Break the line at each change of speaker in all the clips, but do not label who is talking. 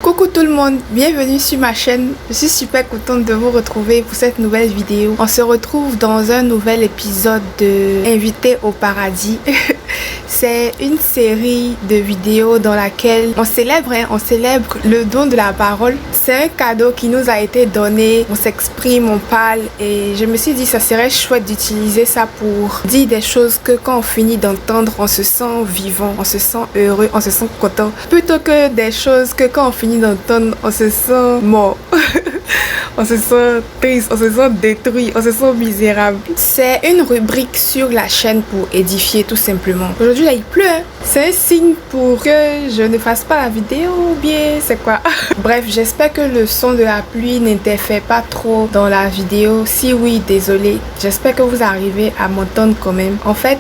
Coucou tout le monde, bienvenue sur ma chaîne. Je suis super contente de vous retrouver pour cette nouvelle vidéo. On se retrouve dans un nouvel épisode de Invité au paradis. C'est une série de vidéos dans laquelle on célèbre le don de la parole. C'est un cadeau qui nous a été donné, on s'exprime, on parle et je me suis dit ça serait chouette d'utiliser ça pour dire des choses que quand on finit d'entendre, on se sent vivant, on se sent heureux, on se sent content. Plutôt que des choses que quand on finit d'entendre, on se sent mort. On se sent triste, on se sent détruit, on se sent misérable. C'est une rubrique sur la chaîne pour édifier tout simplement. Aujourd'hui là il pleut, hein. C'est un signe pour que je ne fasse pas la vidéo ou bien c'est quoi? Bref, j'espère que le son de la pluie n'interfère pas trop dans la vidéo. Si oui, désolé. J'espère que vous arrivez à m'entendre quand même. En fait,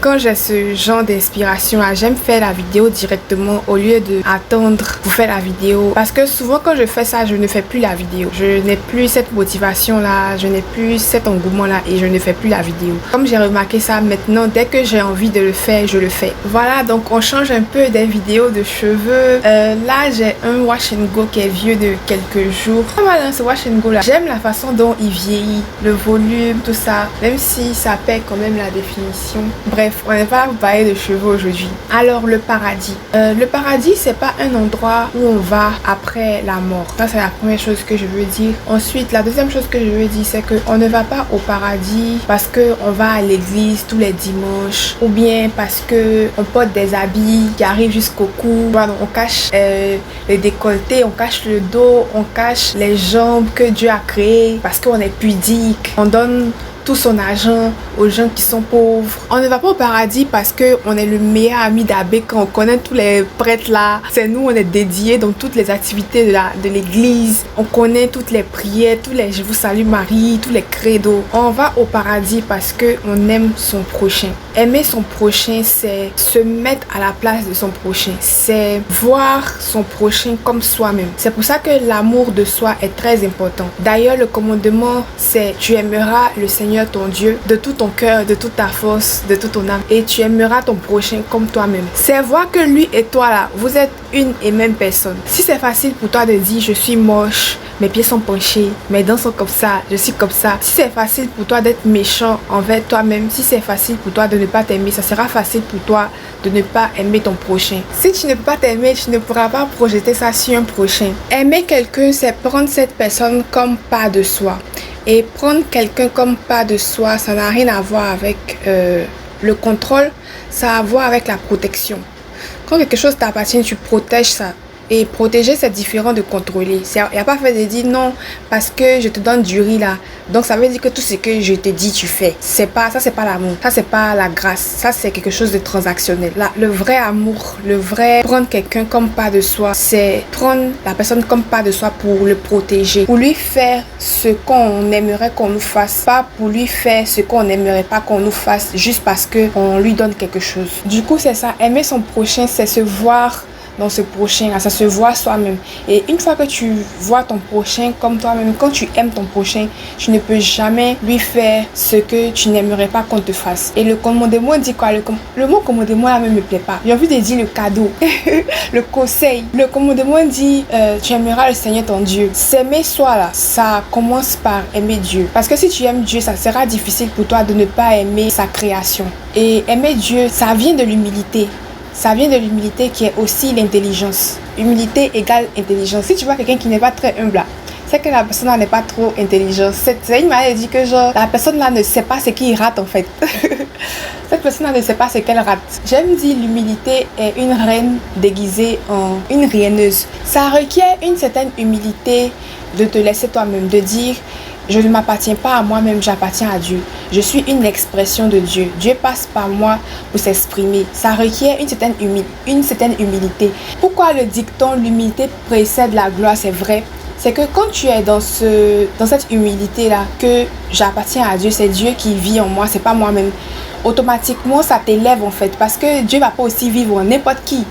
quand j'ai ce genre d'inspiration là, j'aime faire la vidéo directement au lieu de attendre pour faire la vidéo. Parce que souvent quand je fais ça, je ne fais plus la vidéo. Je n'ai plus cette motivation là, je n'ai plus cet engouement là et je ne fais plus la vidéo. Comme j'ai remarqué ça maintenant, dès que j'ai envie de le faire, je le fais. Voilà, donc on change un peu des vidéos de cheveux. Là, j'ai un wash and go qui est vieux de quelques jours. Pas mal hein, ce wash and go là. J'aime la façon dont il vieillit, le volume, tout ça. Même si ça perd quand même la définition. Bref, on n'est pas là pour parler de cheveux aujourd'hui. Alors, le paradis. Le paradis, c'est pas un endroit où on va après la mort. Ça, c'est la première chose que je veux dire. Ensuite, la deuxième chose que je veux dire, c'est qu'on ne va pas au paradis parce qu'on va à l'église tous les dimanches ou bien parce qu'on porte des habits qui arrivent jusqu'au cou. Voilà, on cache les décolletés, on cache le dos, on cache les jambes que Dieu a créées parce qu'on est pudique. On donne tout son argent aux gens qui sont pauvres. On ne va pas au paradis parce que on est le meilleur ami d'Abbé, quand on connaît tous les prêtres là. C'est nous, on est dédiés dans toutes les activités de l'église. On connaît toutes les prières, tous les Je vous salue Marie, tous les credos. On va au paradis parce que on aime son prochain. Aimer son prochain, c'est se mettre à la place de son prochain. C'est voir son prochain comme soi-même. C'est pour ça que l'amour de soi est très important. D'ailleurs, le commandement, c'est tu aimeras le Seigneur ton Dieu de tout ton cœur, de toute ta force, de toute ton âme et tu aimeras ton prochain comme toi-même. C'est voir que lui et toi là, vous êtes une et même personne. Si c'est facile pour toi de dire je suis moche, mes pieds sont penchés, mes dents sont comme ça, je suis comme ça. Si c'est facile pour toi d'être méchant envers toi-même, si c'est facile pour toi de ne pas t'aimer, ça sera facile pour toi de ne pas aimer ton prochain. Si tu ne peux pas t'aimer, tu ne pourras pas projeter ça sur un prochain. Aimer quelqu'un, c'est prendre cette personne comme part de soi. Et prendre quelqu'un comme part de soi, ça n'a rien à voir avec le contrôle, ça a à voir avec la protection. Quand quelque chose t'appartient, tu protèges ça. Et protéger, c'est différent de contrôler. Il n'y a pas fait de dire non parce que je te donne du riz là. Donc ça veut dire que tout ce que je te dis, tu fais. Ça, c'est pas l'amour. Ça, c'est pas la grâce. Ça, c'est quelque chose de transactionnel. Là, le vrai amour, le vrai prendre quelqu'un comme part de soi, c'est prendre la personne comme part de soi pour le protéger. Pour lui faire ce qu'on aimerait qu'on nous fasse. Pas pour lui faire ce qu'on n'aimerait pas qu'on nous fasse juste parce qu'on lui donne quelque chose. Du coup, c'est ça. Aimer son prochain, c'est se voir dans ce prochain là, ça se voit soi-même. Et une fois que tu vois ton prochain comme toi-même, quand tu aimes ton prochain, tu ne peux jamais lui faire ce que tu n'aimerais pas qu'on te fasse. Et le commandement dit quoi? Le mot commandement là même me plaît pas. J'ai envie de dire le cadeau, le conseil. Le commandement dit tu aimeras le Seigneur ton Dieu. S'aimer soi là, ça commence par aimer Dieu. Parce que si tu aimes Dieu, ça sera difficile pour toi de ne pas aimer sa création. Et aimer Dieu, ça vient de l'humilité. Ça vient de l'humilité qui est aussi l'intelligence. Humilité égale intelligence. Si tu vois quelqu'un qui n'est pas très humble là, c'est que la personne là n'est pas trop intelligente. C'est une manière de dire que genre, la personne là ne sait pas ce qu'il rate en fait. Cette personne là ne sait pas ce qu'elle rate. J'aime dire l'humilité est une reine déguisée en une rieneuse. Ça requiert une certaine humilité de te laisser toi-même, de dire je ne m'appartiens pas à moi-même, j'appartiens à Dieu. Je suis une expression de Dieu. Dieu passe par moi pour s'exprimer. Ça requiert une certaine humilité. Pourquoi le dicton l'humilité précède la gloire, c'est vrai? C'est que quand tu es dans cette humilité-là, que j'appartiens à Dieu, c'est Dieu qui vit en moi, c'est pas moi-même. Automatiquement, ça t'élève en fait, parce que Dieu va pas aussi vivre en n'importe qui.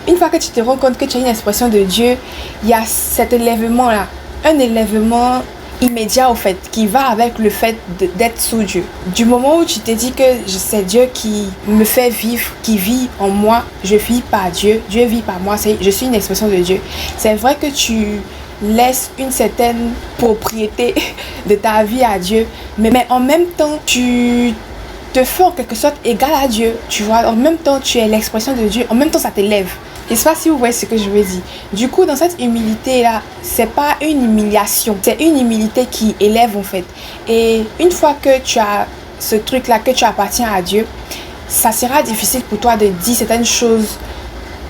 Une fois que tu te rends compte que tu es une expression de Dieu, il y a cet élèvement-là. Un élèvement immédiat au fait, qui va avec le fait d'être sous Dieu. Du moment où tu te dis que c'est Dieu qui me fait vivre, qui vit en moi, je vis par Dieu, Dieu vit par moi, je suis une expression de Dieu. C'est vrai que tu laisses une certaine propriété de ta vie à Dieu, mais en même temps, tu te fais en quelque sorte égal à Dieu, tu vois. En même temps, tu es l'expression de Dieu, en même temps, ça t'élève. Je ne sais pas si vous voyez ce que je veux dire. Du coup, dans cette humilité-là, c'est pas une humiliation, c'est une humilité qui élève en fait. Et une fois que tu as ce truc-là, que tu appartiens à Dieu, ça sera difficile pour toi de dire certaines choses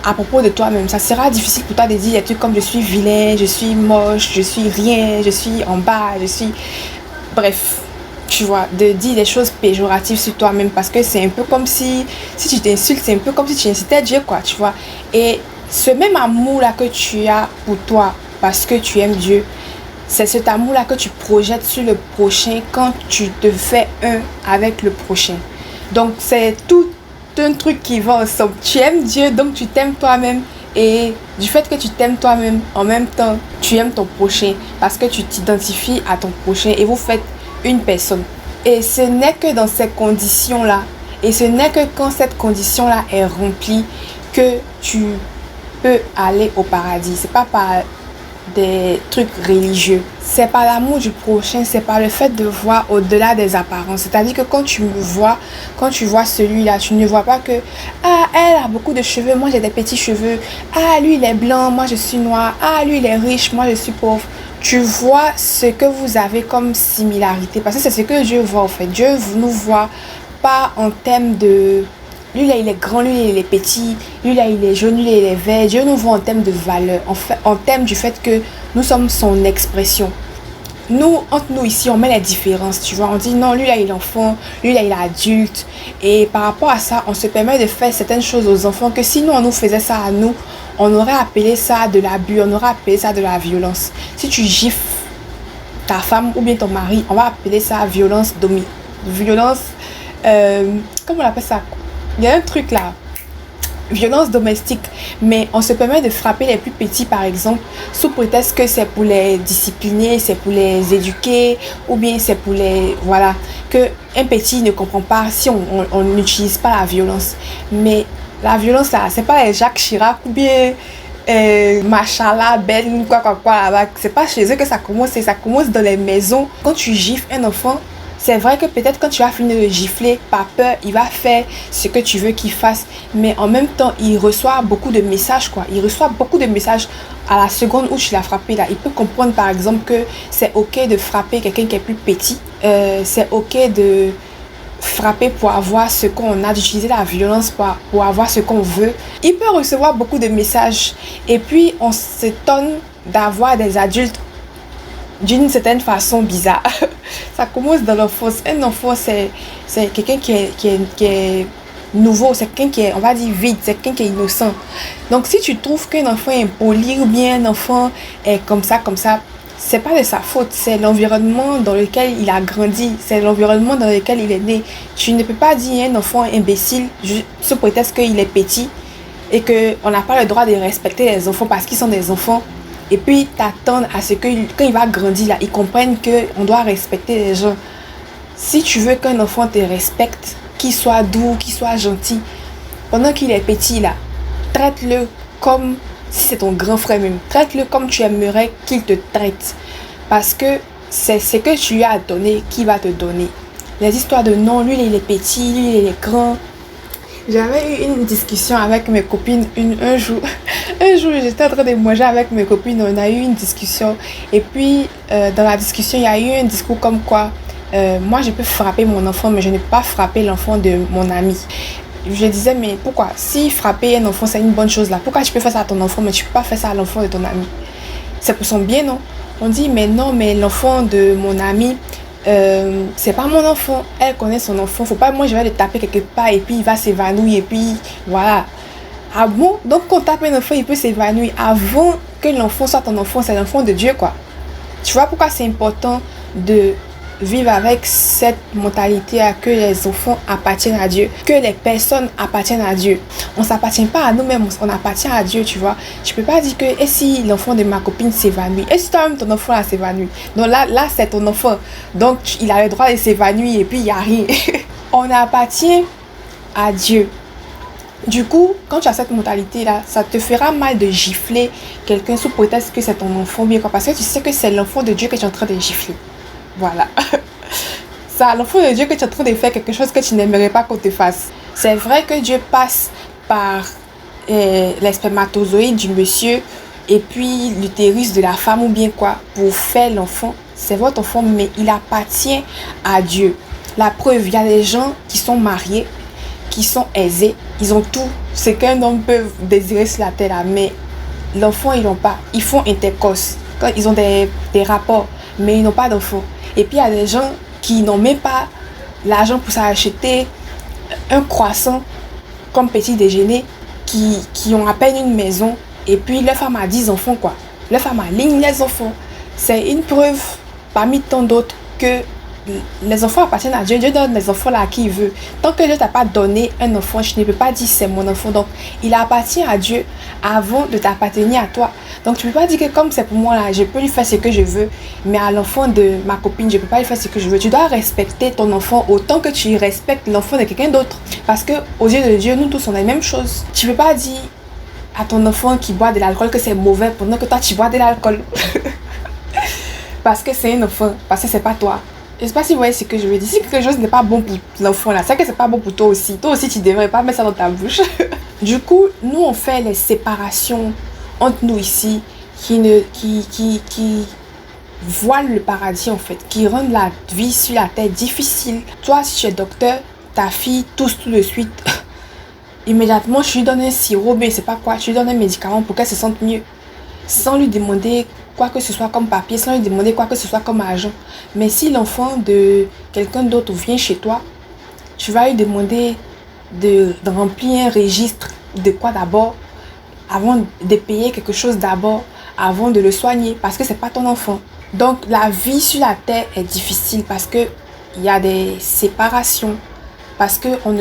à propos de toi-même. Ça sera difficile pour toi de dire des trucs comme je suis vilain, je suis moche, je suis rien, je suis en bas, je suis... Bref, tu vois, de dire des choses péjoratives sur toi-même, parce que c'est un peu comme si tu t'insultes, c'est un peu comme si tu incitais Dieu, quoi, tu vois. Et ce même amour-là que tu as pour toi, parce que tu aimes Dieu, c'est cet amour-là que tu projettes sur le prochain quand tu te fais un avec le prochain. Donc, c'est tout un truc qui va ensemble. Tu aimes Dieu, donc tu t'aimes toi-même. Et du fait que tu t'aimes toi-même, en même temps, tu aimes ton prochain, parce que tu t'identifies à ton prochain et vous faites une personne. Et ce n'est que dans ces conditions-là, et ce n'est que quand cette condition-là est remplie, que tu peux aller au paradis. C'est pas par des trucs religieux, c'est par l'amour du prochain, c'est par le fait de voir au-delà des apparences. C'est-à-dire que quand tu me vois, quand tu vois celui-là, tu ne vois pas que ah, elle a beaucoup de cheveux, moi j'ai des petits cheveux, ah, lui il est blanc, moi je suis noir, ah, lui il est riche, moi je suis pauvre. Tu vois ce que vous avez comme similarité, parce que c'est ce que Dieu voit en fait. Dieu nous voit pas en termes de lui là il est grand, lui il est petit, lui là il est jaune, lui il est vert. Dieu nous voit en termes de valeur, en termes du fait que nous sommes son expression. Nous, entre nous ici, on met les différences, tu vois. On dit non, lui là il est enfant, lui là il est adulte. Et par rapport à ça, on se permet de faire certaines choses aux enfants que si nous on nous faisait ça à nous, on aurait appelé ça de l'abus, on aurait appelé ça de la violence. Si tu gifles ta femme ou bien ton mari, on va appeler ça violence comment on appelle ça? Il y a un truc là, violence domestique, mais on se permet de frapper les plus petits par exemple sous prétexte que c'est pour les discipliner, c'est pour les éduquer, ou bien c'est pour les... Voilà, que un petit ne comprend pas si on n'utilise pas la violence. Mais la violence là, c'est pas les Jacques Chirac ou bien Machala, Ben, quoi là-bas. C'est pas chez eux que ça commence dans les maisons. Quand tu gifles un enfant, c'est vrai que peut-être quand tu as fini de gifler, par peur, il va faire ce que tu veux qu'il fasse. Mais en même temps, il reçoit beaucoup de messages, quoi. Il reçoit beaucoup de messages à la seconde où tu l'as frappé, là. Il peut comprendre, par exemple, que c'est OK de frapper quelqu'un qui est plus petit. C'est OK de frapper pour avoir ce qu'on a, d'utiliser la violence pour avoir ce qu'on veut. Il peut recevoir beaucoup de messages. Et puis, on s'étonne d'avoir des adultes d'une certaine façon bizarre. Ça commence dans l'enfance. Un enfant, c'est quelqu'un qui est nouveau, c'est quelqu'un qui est, on va dire, vide, c'est quelqu'un qui est innocent. Donc, si tu trouves qu'un enfant est impoli ou bien un enfant est comme ça, c'est pas de sa faute, c'est l'environnement dans lequel il a grandi, c'est l'environnement dans lequel il est né. Tu ne peux pas dire un enfant imbécile sous prétexte qu'il est petit et qu'on n'a pas le droit de respecter les enfants parce qu'ils sont des enfants. Et puis t'attendre à ce que quand il va grandir là, il comprenne qu'on doit respecter les gens. Si tu veux qu'un enfant te respecte, qu'il soit doux, qu'il soit gentil, pendant qu'il est petit là, traite-le comme si c'est ton grand frère même. Traite-le comme tu aimerais qu'il te traite. Parce que c'est ce que tu lui as donné qui va te donner. Les histoires de non, lui il est petit, lui il est grand. J'avais eu une discussion avec mes copines un jour. Un jour, j'étais en train de manger avec mes copines. On a eu une discussion. Et puis, dans la discussion, il y a eu un discours comme quoi moi, je peux frapper mon enfant, mais je ne peux pas frapper l'enfant de mon ami. Je disais, mais pourquoi? Si frapper un enfant, c'est une bonne chose là, pourquoi tu peux faire ça à ton enfant, mais tu peux pas faire ça à l'enfant de ton ami? C'est pour son bien, non? On dit, mais non, mais l'enfant de mon ami, c'est pas mon enfant. Elle connaît son enfant. Faut pas, moi, je vais le taper quelque part et puis il va s'évanouir et puis voilà. Ah bon? Donc, quand on tape un enfant, il peut s'évanouir. Avant que l'enfant soit ton enfant, c'est l'enfant de Dieu, quoi. Tu vois pourquoi c'est important de vivent avec cette mentalité que les enfants appartiennent à Dieu, que les personnes appartiennent à Dieu. On ne s'appartient pas à nous-mêmes, on appartient à Dieu, tu vois. Je peux pas dire que et si l'enfant de ma copine s'évanouit, et si toi-même ton enfant là s'évanouit. Donc là c'est ton enfant, donc il a le droit de s'évanouir et puis il n'y a rien. On appartient à Dieu. Du coup, quand tu as cette mentalité-là, ça te fera mal de gifler quelqu'un sous prétexte que c'est ton enfant, bien quoi, parce que tu sais que c'est l'enfant de Dieu que tu es en train de gifler. Voilà. C'est l'enfant de Dieu que tu es en train de faire quelque chose que tu n'aimerais pas qu'on te fasse. C'est vrai que Dieu passe par les spermatozoïdes du monsieur et puis l'utérus de la femme ou bien quoi pour faire l'enfant. C'est votre enfant, mais il appartient à Dieu. La preuve, il y a des gens qui sont mariés, qui sont aisés, ils ont tout ce qu'un homme peut désirer sur la terre là, mais l'enfant ils n'ont pas. Ils font intercourse quand ils ont des rapports, mais ils n'ont pas d'enfant. Et puis il y a des gens qui n'ont même pas l'argent pour s'acheter un croissant comme petit déjeuner, qui ont à peine une maison, et puis leur femme a 10 enfants quoi. Leur femme aligne les enfants. C'est une preuve parmi tant d'autres que les enfants appartiennent à Dieu. Dieu donne les enfants là à qui il veut. Tant que Dieu t'a pas donné un enfant, je ne peux pas dire c'est mon enfant. Donc il appartient à Dieu avant de t'appartenir à toi. Donc tu peux pas dire que comme c'est pour moi là, je peux lui faire ce que je veux, mais à l'enfant de ma copine, je peux pas lui faire ce que je veux. Tu dois respecter ton enfant autant que tu respectes l'enfant de quelqu'un d'autre. Parce que aux yeux de Dieu, nous tous on a la même chose. Tu peux pas dire à ton enfant qui boit de l'alcool que c'est mauvais pendant que toi tu bois de l'alcool. Parce que c'est un enfant, parce que c'est pas toi. Je sais pas si vous voyez ce que je veux dire. Si quelque chose n'est pas bon pour l'enfant là, c'est que c'est pas bon pour toi aussi. Toi aussi tu devrais pas mettre ça dans ta bouche. Du coup, nous on fait les séparations entre nous ici qui voilent le paradis en fait, qui rendent la vie sur la terre difficile. Toi si tu es docteur, ta fille tousse tout de suite. Immédiatement je lui donne un sirop, mais c'est pas quoi, je lui donne un médicament pour qu'elle se sente mieux. Sans lui demander quoi que ce soit comme papier, sans lui demander quoi que ce soit comme argent. Mais si l'enfant de quelqu'un d'autre vient chez toi, tu vas lui demander de remplir un registre de quoi d'abord, avant de payer quelque chose d'abord, avant de le soigner, parce que c'est pas ton enfant. Donc la vie sur la terre est difficile parce que il y a des séparations, parce que on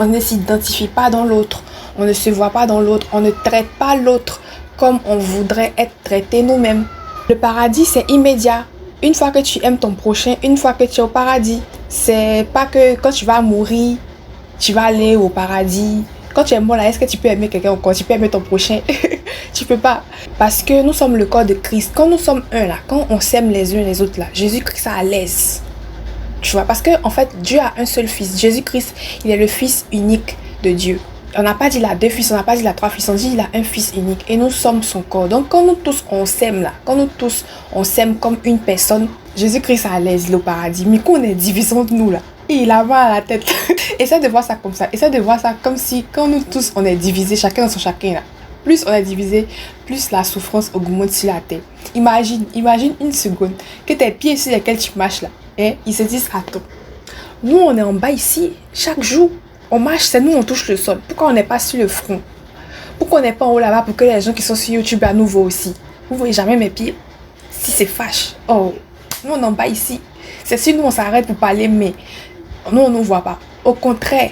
ne s'identifie pas dans l'autre, on ne se voit pas dans l'autre, on ne traite pas l'autre comme on voudrait être traité nous-mêmes. Le paradis, c'est immédiat. Une fois que tu aimes ton prochain, une fois que tu es au paradis, c'est pas que quand tu vas mourir, tu vas aller au paradis. Quand tu es mort là, est-ce que tu peux aimer quelqu'un encore? Tu peux aimer ton prochain? Tu peux pas. Parce que nous sommes le corps de Christ. Quand nous sommes un là, quand on s'aime les uns les autres là, Jésus-Christ est à l'aise. Tu vois, parce que en fait, Dieu a un seul fils. Jésus-Christ, il est le fils unique de Dieu. On n'a pas dit il a 2 fils, on n'a pas dit il a 3 fils, on dit il a un fils unique et nous sommes son corps. Donc quand nous tous on s'aime là, quand nous tous on s'aime comme une personne, Jésus-Christ est à l'aise au paradis. Mais quand on est divisé entre nous là, et il a mal à la tête. Essaie de voir ça comme ça. Essaie de voir ça comme si quand nous tous on est divisés, chacun dans son chacun là. Plus on est divisé, plus la souffrance augmente sur la terre. Imagine une seconde que tes pieds sur lesquels tu marches là, hein, ils se disent attends. Nous on est en bas ici chaque jour. On marche, c'est nous, on touche le sol. Pourquoi on n'est pas sur le front? Pourquoi on n'est pas en haut là-bas pour que les gens qui sont sur YouTube à nous voient aussi? Vous voyez jamais mes pieds? Si c'est fâche. Oh, nous on est en bas ici. C'est si nous on s'arrête pour parler, mais nous on ne nous voit pas. Au contraire,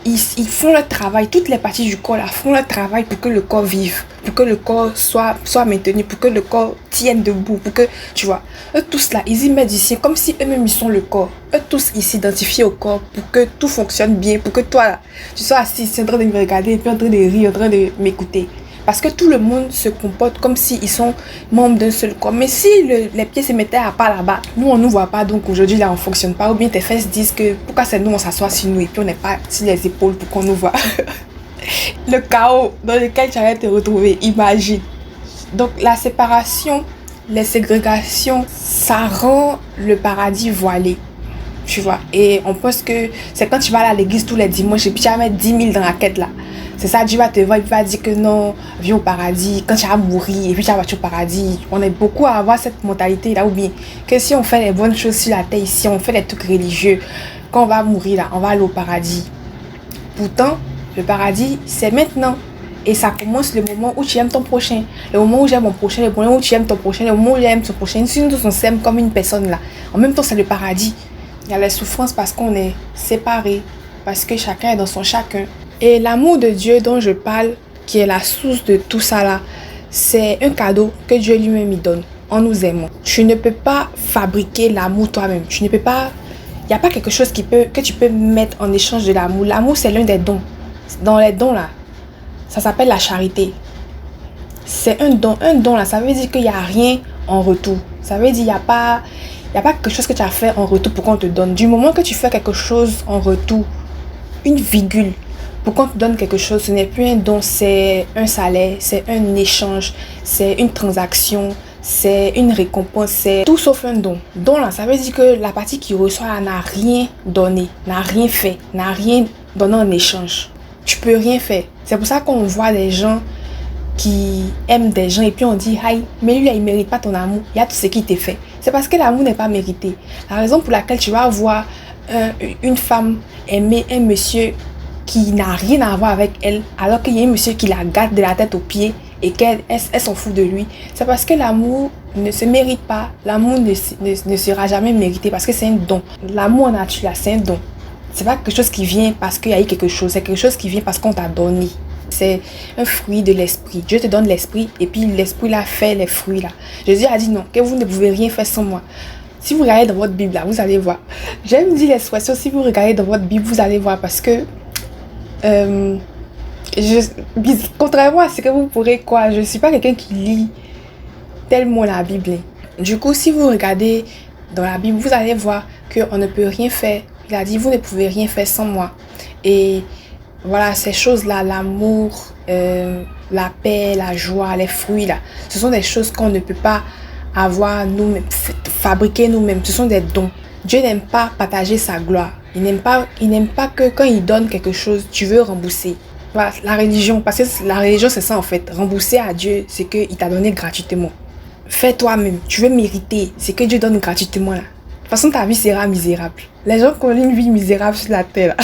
ils font leur travail. Toutes les parties du corps là font leur travail pour que le corps vive, pour que le corps soit maintenu, pour que le corps tienne debout, pour que, tu vois, eux tous là, ils y mettent ici comme si eux-mêmes ils sont le corps. Eux tous ils s'identifient au corps pour que tout fonctionne bien, pour que toi là, tu sois assis en train de me regarder et puis en train de rire, en train de m'écouter. Parce que tout le monde se comporte comme s'ils sont membres d'un seul corps. Mais si les pieds se mettaient à part là-bas, nous on ne nous voit pas, donc aujourd'hui là on ne fonctionne pas. Ou bien tes fesses disent que pourquoi c'est nous on s'assoit sur nous et puis on n'est pas sur les épaules pour qu'on nous voit. Le chaos dans lequel tu allais te retrouver, imagine. Donc la séparation, les ségrégations, ça rend le paradis voilé. Tu vois, et on pense que c'est quand tu vas aller à l'église tous les dimanches et puis tu vas mettre 10 000 dans la quête là. C'est ça, Dieu va te voir et puis va dire que non, viens au paradis, quand tu vas mourir et puis tu vas au paradis. On est beaucoup à avoir cette mentalité là, ou bien que si on fait les bonnes choses sur la terre ici, on fait des trucs religieux, quand on va mourir là, on va aller au paradis. Pourtant, le paradis, c'est maintenant. Et ça commence le moment où tu aimes ton prochain, le moment où j'aime mon prochain, le moment où tu aimes ton prochain, le moment où j'aime son prochain. Si nous tous on s'aime comme une personne là, en même temps c'est le paradis. Il y a la souffrance parce qu'on est séparés, parce que chacun est dans son chacun. Et l'amour de Dieu dont je parle, qui est la source de tout ça là, c'est un cadeau que Dieu lui-même il donne en nous aimant. Tu ne peux pas fabriquer l'amour toi-même. Tu ne peux pas... Il n'y a pas quelque chose que tu peux mettre en échange de l'amour. L'amour, c'est l'un des dons. Dans les dons là, ça s'appelle la charité. C'est un don. Un don là, ça veut dire qu'il n'y a rien en retour. Ça veut dire qu'il n'y a pas quelque chose que tu as fait en retour pour qu'on te donne. Du moment que tu fais quelque chose en retour, une virgule, pour qu'on te donne quelque chose, ce n'est plus un don, c'est un salaire, c'est un échange, c'est une transaction, c'est une récompense, c'est tout sauf un don. Don là, ça veut dire que la partie qui reçoit n'a rien donné, n'a rien fait, n'a rien donné en échange. Tu peux rien faire. C'est pour ça qu'on voit des gens qui aiment des gens et puis on dit aïe, mais lui là, il mérite pas ton amour, il y a tout ce qui t'est fait. C'est parce que l'amour n'est pas mérité. La raison pour laquelle tu vas voir une femme aimer un monsieur qui n'a rien à voir avec elle, alors qu'il y a un monsieur qui la gâte de la tête aux pieds et qu'elle s'en fout de lui, c'est parce que l'amour ne se mérite pas. L'amour ne sera jamais mérité parce que c'est un don. L'amour en nature là, c'est un don. C'est pas quelque chose qui vient parce qu'il y a eu quelque chose, c'est quelque chose qui vient parce qu'on t'a donné. C'est un fruit de l'esprit. Dieu te donne l'esprit et puis l'esprit là fait les fruits là. Jésus a dit non, que vous ne pouvez rien faire sans moi. Si vous regardez dans votre Bible là, vous allez voir. J'aime dire l'expression, si vous regardez dans votre Bible, vous allez voir parce que contrairement à ce que vous pourrez croire, je ne suis pas quelqu'un qui lit tellement la Bible. Du coup, si vous regardez dans la Bible, vous allez voir qu'on ne peut rien faire. Il a dit, vous ne pouvez rien faire sans moi. Et voilà, ces choses-là, l'amour, la paix, la joie, les fruits, là, ce sont des choses qu'on ne peut pas avoir nous-mêmes, fabriquer nous-mêmes. Ce sont des dons. Dieu n'aime pas partager sa gloire. Il n'aime pas que quand il donne quelque chose, tu veux rembourser. Voilà, la religion, parce que la religion c'est ça en fait. Rembourser à Dieu, c'est qu'il t'a donné gratuitement. Fais toi-même, tu veux mériter, c'est que Dieu donne gratuitement là. De toute façon, ta vie sera misérable. Les gens qui ont une vie misérable sur la terre, là,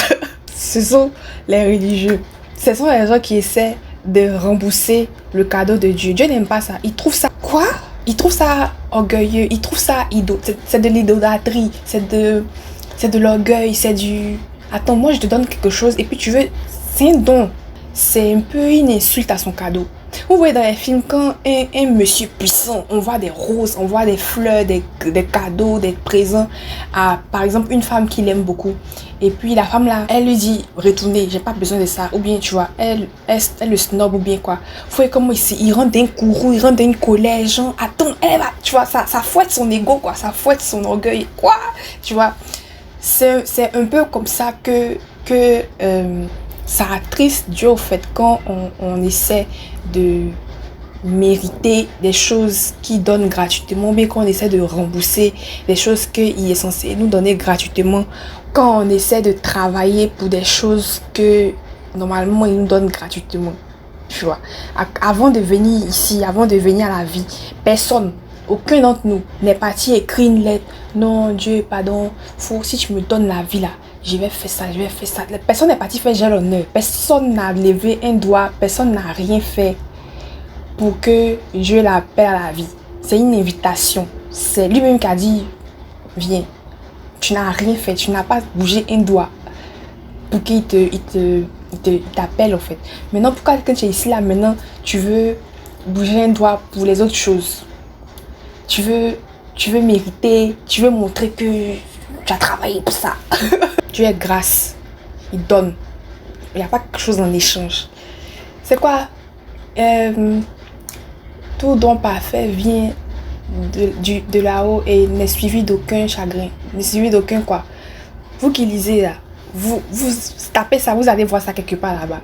ce sont les religieux. Ce sont les gens qui essaient de rembourser le cadeau de Dieu. Dieu n'aime pas ça. Il trouve ça quoi? Il trouve ça orgueilleux, il trouve ça c'est de l'idolâtrie, c'est de l'orgueil, c'est du... Attends, moi je te donne quelque chose et puis tu veux... C'est un don. C'est un peu une insulte à son cadeau. Vous voyez dans les films, quand un monsieur puissant, on voit des roses, on voit des fleurs, des cadeaux, des présents à, par exemple, une femme qu'il aime beaucoup. Et puis la femme là, elle lui dit, retournez, j'ai pas besoin de ça. Ou bien, tu vois, elle le snob ou bien quoi. Vous voyez comment il rentre d'un courroux, il rentre d'une colère, genre, attends, elle va, tu vois, ça fouette son ego, quoi, ça fouette son orgueil, quoi, tu vois. C'est un peu comme ça que ça attriste Dieu au fait quand on essaie de mériter des choses qu'il donne gratuitement, bien qu'on essaie de rembourser des choses qu'il est censé nous donner gratuitement, quand on essaie de travailler pour des choses que normalement il nous donne gratuitement. Tu vois, avant de venir ici, avant de venir à la vie, aucun d'entre nous n'est parti écrire une lettre. Non, Dieu, pardon, si tu me donnes la vie là, je vais faire ça, je vais faire ça. Personne n'est parti faire j'ai l'honneur. Personne n'a levé un doigt, personne n'a rien fait pour que Dieu l'appelle à la vie. C'est une invitation. C'est lui-même qui a dit, viens. Tu n'as rien fait, tu n'as pas bougé un doigt pour qu'il t'appelle en fait. Maintenant, pourquoi quand tu es ici là, maintenant, tu veux bouger un doigt pour les autres choses? Tu veux mériter, tu veux montrer que tu as travaillé pour ça. Dieu est grâce, il donne. Il n'y a pas quelque chose en échange. C'est quoi? Tout don parfait vient de là-haut et n'est suivi d'aucun chagrin. N'est suivi d'aucun quoi. Vous qui lisez là, vous tapez ça, vous allez voir ça quelque part là-bas.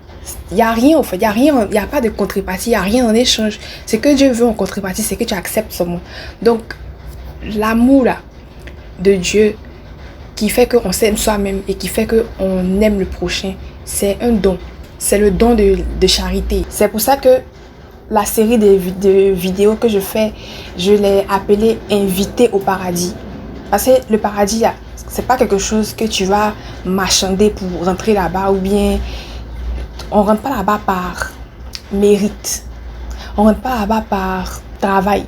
Il n'y a rien en fait, il n'y a pas de contrepartie, il n'y a rien en échange. Ce que Dieu veut en contrepartie, c'est que tu acceptes seulement. Donc, l'amour là, de Dieu, qui fait qu'on s'aime soi-même et qui fait qu'on aime le prochain, c'est un don. C'est le don de charité. C'est pour ça que la série de vidéos que je fais, je l'ai appelée « Invité au paradis ». Parce que le paradis, c'est pas quelque chose que tu vas marchander pour rentrer là-bas ou bien... On rentre pas là-bas mérite. On rentre pas là-bas par travail.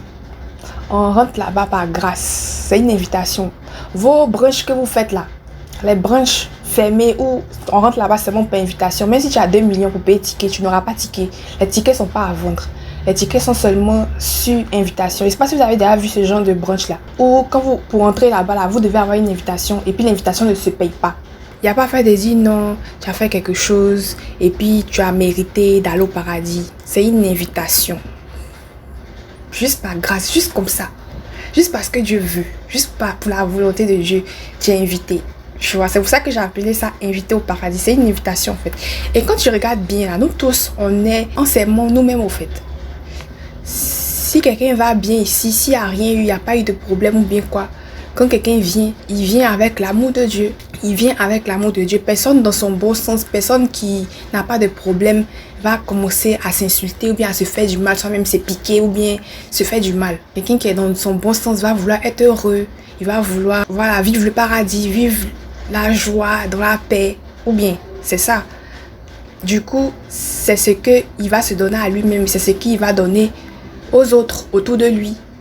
On rentre là-bas par grâce. C'est une invitation. Vos brunchs que vous faites là, les brunchs fermés où on rentre là-bas seulement par invitation. Même si tu as 2 millions pour payer ticket, tu n'auras pas ticket. Les tickets sont pas à vendre. Les tickets sont seulement sur invitation. Je ne sais pas si vous avez déjà vu ce genre de brunch là. Ou quand vous, pour entrer là-bas, là, vous devez avoir une invitation et puis l'invitation ne se paye pas. Il n'y a pas fait de dire non, tu as fait quelque chose et puis tu as mérité d'aller au paradis. C'est une invitation. Juste par grâce, juste comme ça. Juste parce que Dieu veut. Juste pour la volonté de Dieu, tu es invité. Tu vois, c'est pour ça que j'ai appelé ça invité au paradis. C'est une invitation en fait. Et quand tu regardes bien là, nous tous, on s'aimons nous-mêmes au fait. Si quelqu'un va bien ici, s'il n'y a rien eu, il n'y a pas eu de problème ou bien quoi, quand quelqu'un vient, il vient avec l'amour de Dieu. Il vient avec l'amour de Dieu. Personne dans son bon sens, personne qui n'a pas de problème va commencer à s'insulter ou bien à se faire du mal, soit même se piquer ou bien se faire du mal. Quelqu'un qui est dans son bon sens va vouloir être heureux. Il va vouloir vivre le paradis, vivre la joie, dans la paix. Ou bien, c'est ça. Du coup, c'est ce qu'il va se donner à lui-même. C'est ce qu'il va donner aux autres autour de lui.